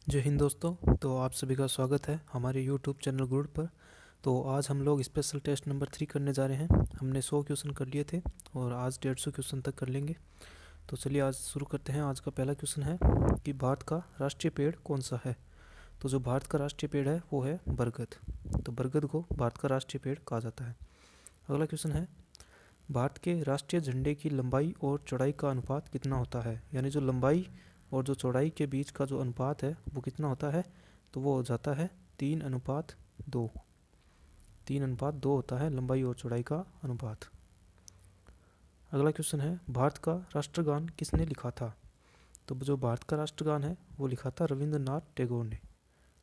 जय हिंद दोस्तों। तो आप सभी का स्वागत है हमारे यूट्यूब चैनल गुड पर। तो आज हम लोग स्पेशल टेस्ट नंबर 3 करने जा रहे हैं। हमने 100 क्वेश्चन कर लिए थे और आज 150 क्वेश्चन तक कर लेंगे। तो चलिए आज शुरू करते हैं। आज का पहला क्वेश्चन है कि भारत का राष्ट्रीय पेड़ कौन सा है। तो जो भारत का राष्ट्रीय पेड़ है वो है बरगद। तो बरगद को भारत का राष्ट्रीय पेड़ कहा जाता है। अगला क्वेश्चन है, भारत के राष्ट्रीय झंडे की लंबाई और चौड़ाई का अनुपात कितना होता है। यानी जो लंबाई और जो चौड़ाई के बीच का जो अनुपात है वो कितना होता है। तो वो हो जाता है 3:2। 3:2 होता है लंबाई और चौड़ाई का अनुपात। अगला क्वेश्चन है, भारत का राष्ट्रगान किसने लिखा था। तो जो भारत का राष्ट्रगान है वो लिखा था रविंद्रनाथ टैगोर ने।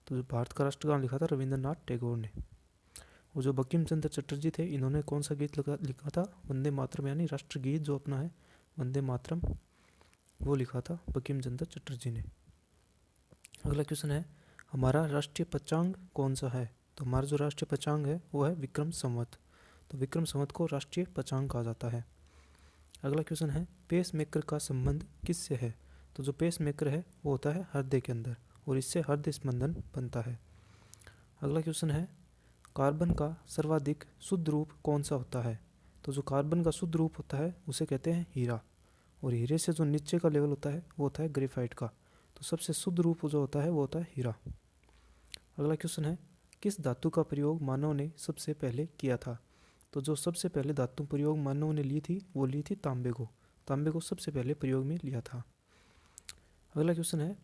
तो जो भारत का राष्ट्रगान लिखा था रविंद्रनाथ टैगोर ने। वो जो बंकिम चंद्र चटर्जी थे, इन्होंने कौन सा गीत लिखा था, वंदे मातरम, यानी राष्ट्रगीत जो अपना है वंदे मातरम, वो लिखा था बंकिम चंद्र चटर्जी ने। अगला क्वेश्चन है, हमारा राष्ट्रीय पंचांग कौन सा है। तो हमारा जो राष्ट्रीय पंचांग है वो है विक्रम संवत। तो विक्रम संवत को राष्ट्रीय पंचांग कहा जाता है। अगला क्वेश्चन है, पेस मेकर का संबंध किससे है। तो जो पेस मेकर है वो होता है हृदय के अंदर और इससे हृदय स्पंदन बनता है। अगला क्वेश्चन है, कार्बन का सर्वाधिक शुद्ध रूप कौन सा होता है। तो जो कार्बन का शुद्ध रूप होता है उसे कहते हैं हीरा, और हीरे से जो नीचे का लेवल होता है वो होता है ग्रेफाइट का। तो सबसे शुद्ध रूप जो होता है वो होता है हीरा। अगला क्वेश्चन है, किस धातु का प्रयोग मानव ने सबसे पहले किया था। तो जो सबसे पहले धातु प्रयोग मानव ने ली थी वो ली थी तांबे को। तांबे को सबसे पहले प्रयोग में लिया था। अगला क्वेश्चन है,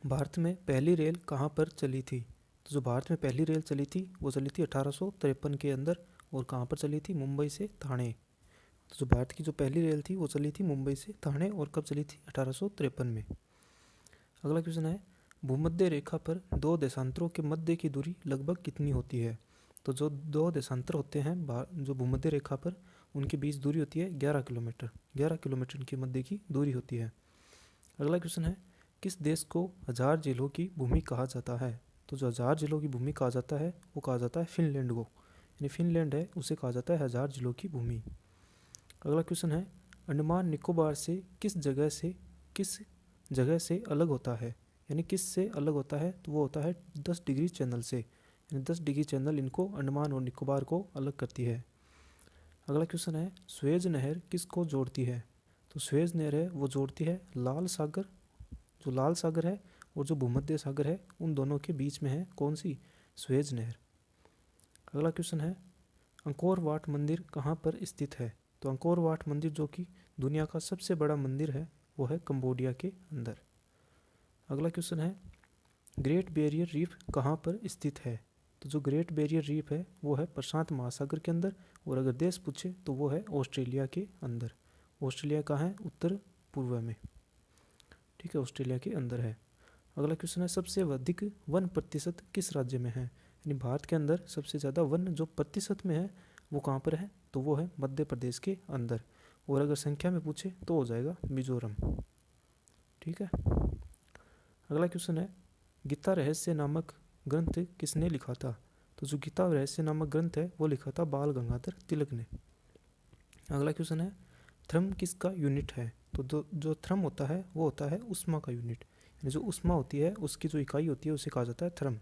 भारत में पहली रेल कहाँ पर चली थी। तो जो भारत में पहली रेल चली थी वो चली थी 1853 के अंदर, और कहाँ पर चली थी, मुंबई से थाने। तो जो भारत की जो पहली रेल थी वो चली थी मुंबई से थाने, और कब चली थी, 1853 में। अगला क्वेश्चन है, भूमध्य रेखा पर दो देशांतरों के मध्य की दूरी लगभग कितनी होती है। तो जो दो देशांतर होते हैं जो भूमध्य रेखा पर, उनके बीच दूरी होती है 11 किलोमीटर। 11 किलोमीटर इनके मध्य की दूरी होती है। अगला क्वेश्चन है, किस देश को हजार जिलों की भूमि कहा जाता है। तो जो हजार जिलों की भूमि कहा जाता है वो कहा जाता है फिनलैंड को। यानी फिनलैंड है उसे कहा जाता है हजार जिलों की भूमि। अगला क्वेश्चन है, अंडमान निकोबार से किस जगह से अलग होता है। यानी किस से अलग होता है, तो वो होता है 10 डिग्री चैनल से। यानी 10 डिग्री चैनल इनको अंडमान और निकोबार को अलग करती है। अगला क्वेश्चन है, स्वेज नहर किसको जोड़ती है। तो स्वेज नहर है वो जोड़ती है लाल सागर, जो लाल सागर है और जो भूमध्य सागर है उन दोनों के बीच में है कौन सी, स्वेज नहर। अगला क्वेश्चन है, अंकोर वाट मंदिर कहाँ पर स्थित है। तो अंकोर वाट मंदिर जो कि दुनिया का सबसे बड़ा मंदिर है वो है कंबोडिया के अंदर। अगला क्वेश्चन है, ग्रेट बैरियर रीफ कहाँ पर स्थित है। तो जो ग्रेट बैरियर रीफ है वो है प्रशांत महासागर के अंदर, और अगर देश पूछे तो वो है ऑस्ट्रेलिया के अंदर। ऑस्ट्रेलिया कहाँ है, उत्तर पूर्व में। ठीक है, ऑस्ट्रेलिया के अंदर है। अगला क्वेश्चन है, सबसे अधिक वन प्रतिशत किस राज्य में है। यानी भारत के अंदर सबसे ज़्यादा वन जो प्रतिशत में है वो कहाँ पर है, तो वो है मध्य प्रदेश के अंदर, और अगर संख्या में पूछे तो हो जाएगा मिजोरम। ठीक है। अगला क्वेश्चन है, गीता रहस्य नामक ग्रंथ किसने लिखा था। तो जो गीता रहस्य नामक ग्रंथ है वो लिखा था बाल गंगाधर तिलक ने। अगला क्वेश्चन है, थर्म किसका यूनिट है। तो जो थर्म होता है वो होता है उष्मा का यूनिट। यानी जो उष्मा होती है उसकी जो इकाई होती है उसे कहा जाता है थर्म।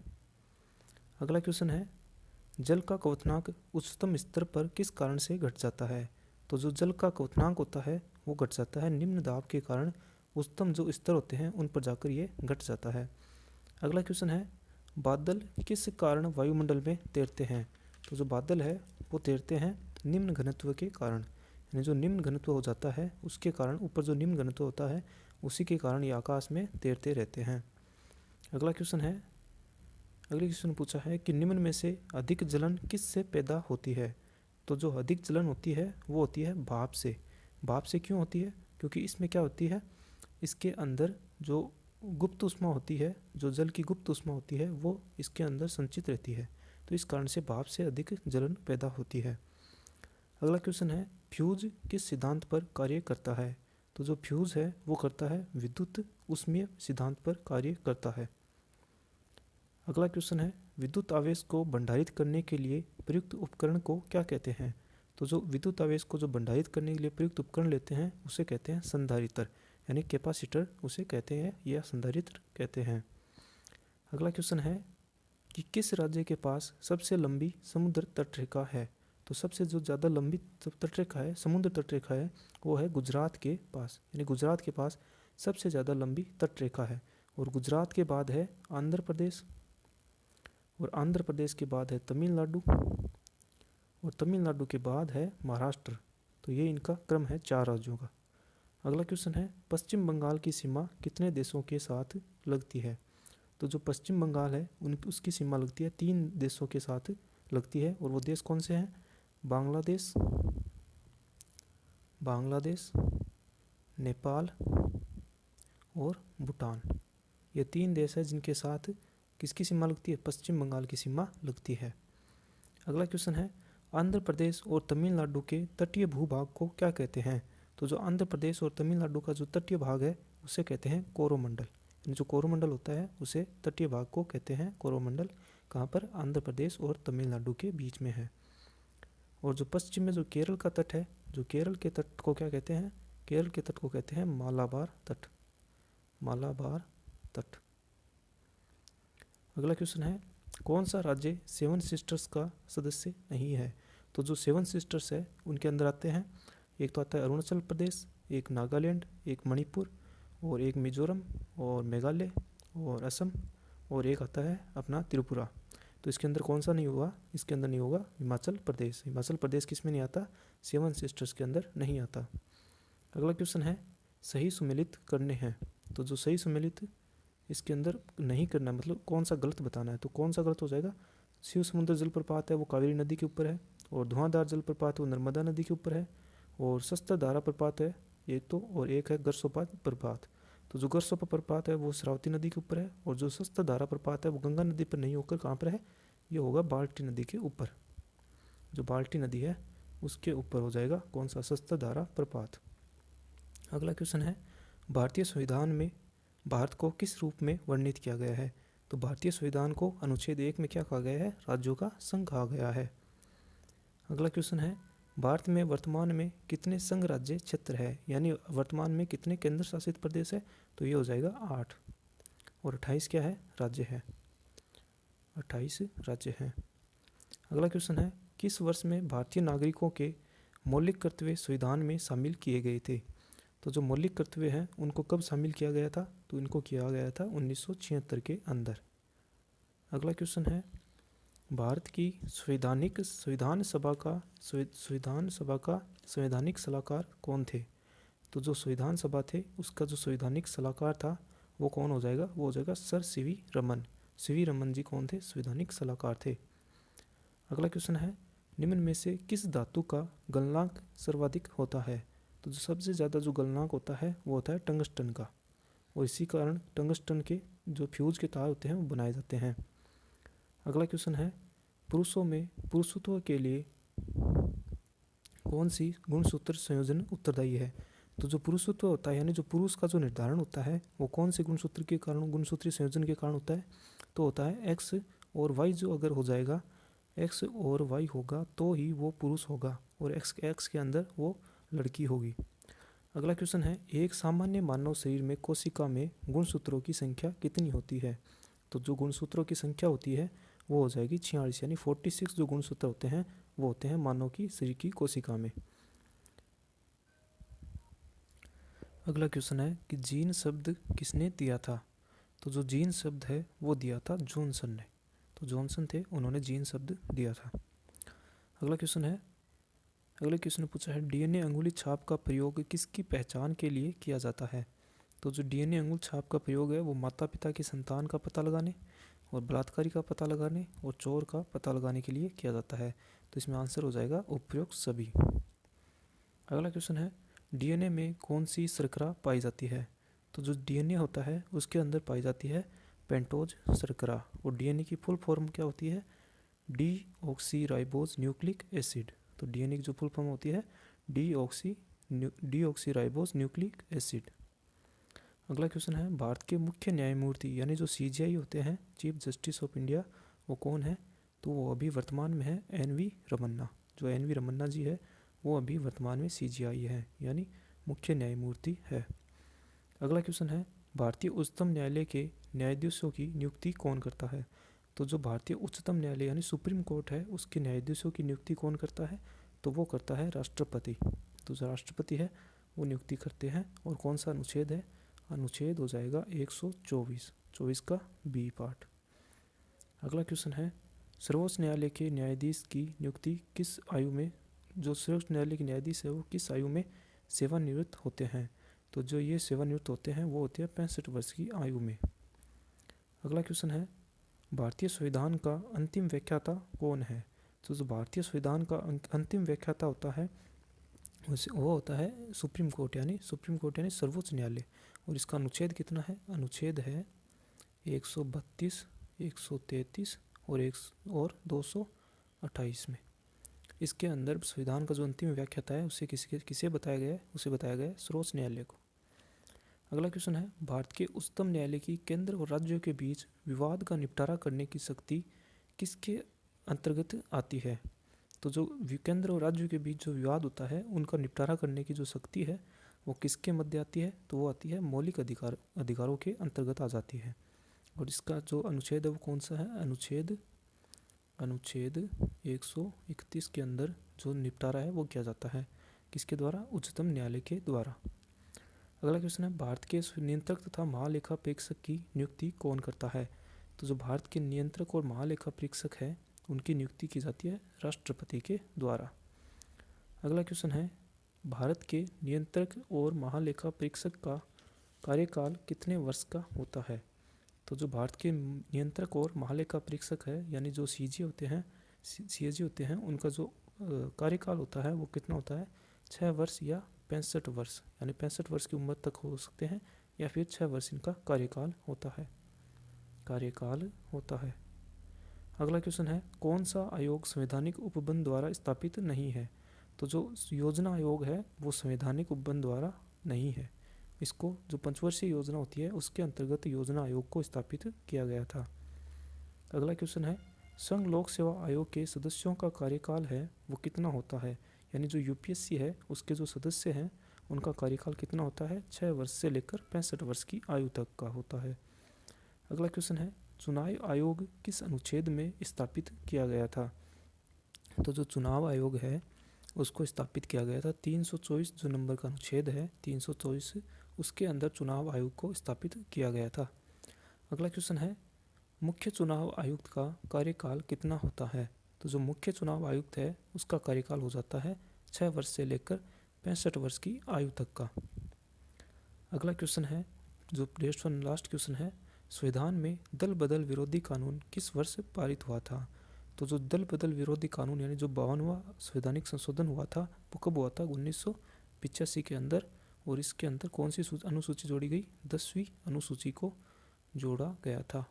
अगला क्वेश्चन है, जल का क्वथनांक उच्चतम स्तर पर किस कारण से घट जाता है। तो जो जल का क्वथनांक होता है वो घट जाता है निम्न दाब के कारण। उच्चतम जो स्तर होते हैं उन पर जाकर ये घट जाता है। अगला क्वेश्चन है, बादल किस कारण वायुमंडल में तैरते हैं। तो जो बादल है वो तैरते हैं निम्न घनत्व के कारण। यानी जो निम्न घनत्व हो जाता है उसके कारण, ऊपर जो निम्न घनत्व होता है उसी के कारण ये आकाश में तैरते रहते हैं। अगला क्वेश्चन है, अगले क्वेश्चन पूछा है कि निम्न में से अधिक जलन किससे पैदा होती है। तो जो अधिक जलन होती है वो होती है भाप से। भाप से क्यों होती है, क्योंकि इसमें क्या होती है, इसके अंदर जो गुप्त ऊष्मा होती है, जो जल की गुप्त ऊष्मा होती है वो इसके अंदर संचित रहती है, तो इस कारण से भाप से अधिक जलन पैदा होती है। अगला क्वेश्चन है, फ्यूज किस सिद्धांत पर कार्य करता है। तो जो फ्यूज है वो करता है विद्युत ऊष्मीय सिद्धांत पर कार्य करता है। अगला क्वेश्चन है, विद्युत आवेश को भंडारित करने के लिए प्रयुक्त उपकरण को क्या कहते हैं। तो जो विद्युत आवेश को जो भंडारित करने के लिए प्रयुक्त उपकरण लेते हैं उसे कहते हैं संधारित्र। यानी कैपेसिटर उसे कहते हैं या संधारित्र कहते हैं। अगला क्वेश्चन है कि किस राज्य के पास सबसे लंबी समुद्र तटरेखा है। तो सबसे जो ज़्यादा लंबी तटरेखा है, समुद्र तटरेखा है, वो है गुजरात के पास, यानी गुजरात के पास सबसे ज़्यादा लंबी तटरेखा है। और गुजरात के बाद है आंध्र प्रदेश, और आंध्र प्रदेश के बाद है तमिलनाडु, और तमिलनाडु के बाद है महाराष्ट्र। तो ये इनका क्रम है 4 राज्यों का। अगला क्वेश्चन है पश्चिम बंगाल की सीमा कितने देशों के साथ लगती है। तो जो पश्चिम बंगाल है उसकी सीमा लगती है 3 देशों के साथ लगती है। और वो देश कौन से हैं? बांग्लादेश, नेपाल और भूटान। ये 3 देश हैं जिनके साथ किसकी सीमा लगती है? पश्चिम बंगाल की सीमा लगती है। अगला क्वेश्चन है आंध्र प्रदेश और तमिलनाडु के तटीय भूभाग को क्या कहते हैं। तो जो आंध्र प्रदेश और तमिलनाडु का जो तटीय भाग है उसे कहते हैं कोरोमंडल। जो कोरोमंडल होता है उसे तटीय भाग को कहते हैं कोरोमंडल। कहाँ पर? आंध्र प्रदेश और तमिलनाडु के बीच में है। और जो पश्चिम में जो केरल का तट है, जो केरल के तट को क्या कहते हैं? केरल के तट को कहते हैं मालाबार तट, मालाबार तट। अगला क्वेश्चन है कौन सा राज्य 7 सिस्टर्स का सदस्य नहीं है। तो जो 7 सिस्टर्स है उनके अंदर आते हैं, एक तो आता है अरुणाचल प्रदेश, एक नागालैंड, एक मणिपुर, और एक मिजोरम और मेघालय और असम, और एक आता है अपना त्रिपुरा। तो इसके अंदर कौन सा नहीं होगा? इसके अंदर नहीं होगा हिमाचल प्रदेश। हिमाचल प्रदेश किस में नहीं आता? 7 सिस्टर्स के अंदर नहीं आता। अगला क्वेश्चन है सही सुमेलित करने हैं। तो जो सही सुमेलित इसके अंदर नहीं करना, मतलब कौन सा गलत बताना है। तो कौन सा गलत हो जाएगा? शिव समुद्र जलप्रपात है वो कावेरी नदी के ऊपर है, और धुआंधार जलप्रपात वो नर्मदा नदी के ऊपर है, और शस्त्र धारा प्रपात है एक तो, और एक है गरसोपात प्रपात। तो जो गरसोपा प्रपात है वो श्रावती नदी के ऊपर है, और जो शस्त्र धारा प्रपात है वो गंगा नदी पर नहीं होकर कहाँ पर है? ये होगा बाल्टी नदी के ऊपर। जो बाल्टी नदी है उसके ऊपर हो जाएगा कौन सा? शस्त्र धारा प्रपात। अगला क्वेश्चन है भारतीय संविधान में भारत को किस रूप में वर्णित किया गया है। तो भारतीय संविधान को अनुच्छेद 1 में क्या कहा गया है? राज्यों का संघ कहा गया है। अगला क्वेश्चन है भारत में वर्तमान में कितने संघ राज्य क्षेत्र है, यानी वर्तमान में कितने केंद्र शासित प्रदेश है। तो ये हो जाएगा 8, और 28 क्या है? राज्य है, 28 राज्य हैं। अगला क्वेश्चन है किस वर्ष में भारतीय नागरिकों के मौलिक कर्तव्य संविधान में शामिल किए गए थे। तो जो मौलिक कर्तव्य हैं उनको कब शामिल किया गया था? तो इनको किया गया था 1976 के अंदर। अगला क्वेश्चन है भारत की संविधान सभा का संवैधानिक सलाहकार कौन थे। तो जो संविधान सभा थे उसका जो संवैधानिक सलाहकार था वो कौन हो जाएगा? वो हो जाएगा सर सीवी रमन। सीवी रमन जी कौन थे? संवैधानिक सलाहकार थे। अगला क्वेश्चन है निम्न में से किस धातु का गलनांक सर्वाधिक होता है। तो जो सबसे ज़्यादा जो गलनांक होता है वो होता है टंगस्टन का, और इसी कारण टंगस्टन के जो फ्यूज के तार होते हैं वो बनाए जाते हैं। अगला क्वेश्चन है पुरुषों में पुरुषत्व के लिए कौन सी गुणसूत्र संयोजन उत्तरदायी है। तो जो पुरुषत्व होता है यानी जो पुरुष का जो निर्धारण होता है वो कौन से गुणसूत्र के कारण, गुणसूत्रीय संयोजन के कारण होता है। तो होता है एक्स और वाई। जो अगर हो जाएगा एक्स और वाई होगा तो ही वो पुरुष होगा, और एक्स के अंदर वो लड़की होगी। अगला क्वेश्चन है एक सामान्य मानव शरीर में कोशिका में गुणसूत्रों की संख्या कितनी होती है। तो जो गुणसूत्रों की संख्या होती है वो हो जाएगी 46, यानी 46 जो गुणसूत्र होते हैं वो होते हैं मानव की शरीर की कोशिका में। अगला क्वेश्चन है कि जीन शब्द किसने दिया था। तो जो जीन शब्द है वो दिया था जॉनसन ने। तो जॉनसन थे, उन्होंने जीन शब्द दिया था। अगला क्वेश्चन है, अगले क्वेश्चन में पूछा है डीएनए अंगुली छाप का प्रयोग किसकी पहचान के लिए किया जाता है। तो जो डीएनए अंगुल छाप का प्रयोग है वो माता पिता की संतान का पता लगाने, और बलात्कारी का पता लगाने, और चोर का पता लगाने के लिए किया जाता है। तो इसमें आंसर हो जाएगा उपयुक्त सभी। अगला क्वेश्चन है डीएनए में कौन सी शर्करा पाई जाती है। तो जो डीएनए होता है उसके अंदर पाई जाती है पेंटोज शर्करा, और डीएनए की फुल फॉर्म क्या होती है? Deoxyribose nucleic acid. तो डीएनए की जो फुल फॉर्म होती है डीऑक्सीराइबोज न्यूक्लिक एसिड। अगला क्वेश्चन है भारत के मुख्य न्यायमूर्ति यानी जो सीजीआई होते हैं, चीफ जस्टिस ऑफ इंडिया, वो कौन है? तो वो अभी वर्तमान में है एनवी रमन्ना। जो एनवी रमन्ना जी है वो अभी वर्तमान में सीजीआई है, यानी मुख्य न्यायमूर्ति है। अगला क्वेश्चन है भारतीय उच्चतम न्यायालय के न्यायाधीशों की नियुक्ति कौन करता है। तो जो भारतीय उच्चतम न्यायालय यानी सुप्रीम कोर्ट है उसके न्यायाधीशों की नियुक्ति कौन करता है, तो वो करता है राष्ट्रपति। तो जो राष्ट्रपति है वो नियुक्ति करते हैं। और कौन सा अनुच्छेद है, अनुच्छेद हो जाएगा 124, 24 का बी पार्ट। अगला क्वेश्चन है सर्वोच्च न्यायालय के न्यायाधीश की नियुक्ति किस आयु में, जो सर्वोच्च न्यायालय के न्यायाधीश है वो किस आयु में सेवानिवृत्त होते हैं। तो जो ये सेवानिवृत्त होते हैं वो होते हैं 65 वर्ष की आयु में। अगला क्वेश्चन है भारतीय संविधान का अंतिम व्याख्याता कौन है। तो जो भारतीय संविधान का अंतिम व्याख्याता होता है वो होता है सुप्रीम कोर्ट यानी सर्वोच्च न्यायालय। और इसका अनुच्छेद कितना है, अनुच्छेद है 132, 133 और 228 में। इसके अंदर संविधान का जो अंतिम व्याख्याता है उसे किसे बताया गया है, उसे बताया गया है सर्वोच्च न्यायालय को। अगला क्वेश्चन है भारत के उच्चतम न्यायालय की केंद्र और राज्यों के बीच विवाद का निपटारा करने की शक्ति किसके अंतर्गत आती है। तो जो केंद्र और राज्यों के बीच जो विवाद होता है उनका निपटारा करने की जो शक्ति है वो किसके मध्य आती है, तो वो आती है मौलिक अधिकारों के अंतर्गत आ जाती है। और इसका जो अनुच्छेद है वो कौन सा है, अनुच्छेद 131 के अंदर जो निपटारा है वो किया जाता है, किसके द्वारा, उच्चतम न्यायालय के द्वारा। अगला क्वेश्चन है भारत के नियंत्रक तथा महालेखा परीक्षक की नियुक्ति कौन करता है। तो जो भारत के नियंत्रक और महालेखा परीक्षक है उनकी नियुक्ति की जाती है राष्ट्रपति के द्वारा। अगला क्वेश्चन है भारत के नियंत्रक और महालेखा परीक्षक का कार्यकाल कितने वर्ष का होता है। तो जो भारत के नियंत्रक और महालेखा परीक्षक है यानी जो सीजी होते हैं उनका जो कार्यकाल होता है वो कितना होता है, 6 वर्ष या 65 वर्ष, यानी 65 वर्ष की उम्र तक हो सकते हैं या फिर 6 वर्ष इनका कार्यकाल होता है। अगला क्वेश्चन है कौन सा आयोग संवैधानिक उपबंध द्वारा स्थापित नहीं है। तो जो योजना आयोग है वो संवैधानिक उपबंध द्वारा नहीं है, इसको जो पंचवर्षीय योजना होती है उसके अंतर्गत योजना आयोग को स्थापित किया गया था। अगला क्वेश्चन है संघ लोक सेवा आयोग के सदस्यों का कार्यकाल है वो कितना होता है, यानी जो यूपीएससी है उसके जो सदस्य हैं उनका कार्यकाल कितना होता है, 6 वर्ष से लेकर 65 वर्ष की आयु तक का होता है। अगला क्वेश्चन है चुनाव आयोग किस अनुच्छेद में स्थापित किया गया था। तो जो चुनाव आयोग है उसको स्थापित किया गया था 324 जो नंबर का अनुच्छेद है 324, उसके अंदर चुनाव आयोग को स्थापित किया गया था। अगला क्वेश्चन है मुख्य चुनाव आयुक्त का कार्यकाल कितना होता है। तो जो मुख्य चुनाव आयुक्त है उसका कार्यकाल हो जाता है 6 वर्ष से लेकर 65 वर्ष की आयु तक का। अगला क्वेश्चन है जो लास्ट क्वेश्चन है संविधान में दल बदल विरोधी कानून किस वर्ष पारित हुआ था। तो जो दल बदल विरोधी कानून यानी जो 52वां संवैधानिक संशोधन हुआ था वो कब हुआ था, 1985 के अंदर। और इसके अंदर कौन सी अनुसूची जोड़ी गई, 10वीं अनुसूची को जोड़ा गया था।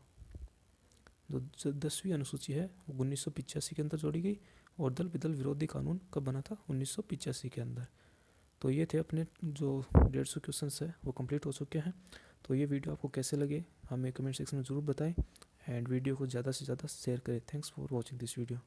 जो 10वीं अनुसूची है वो 1985 के अंदर जोड़ी गई। और दल बदल विरोधी कानून कब बना था, 1985 के अंदर। तो ये थे अपने जो 150 क्वेश्चंस है वो कंप्लीट हो चुके हैं। तो ये वीडियो आपको कैसे लगे हमें कमेंट सेक्शन में ज़रूर बताएं एंड वीडियो को ज़्यादा से ज़्यादा शेयर करें। Thanks for watching this video.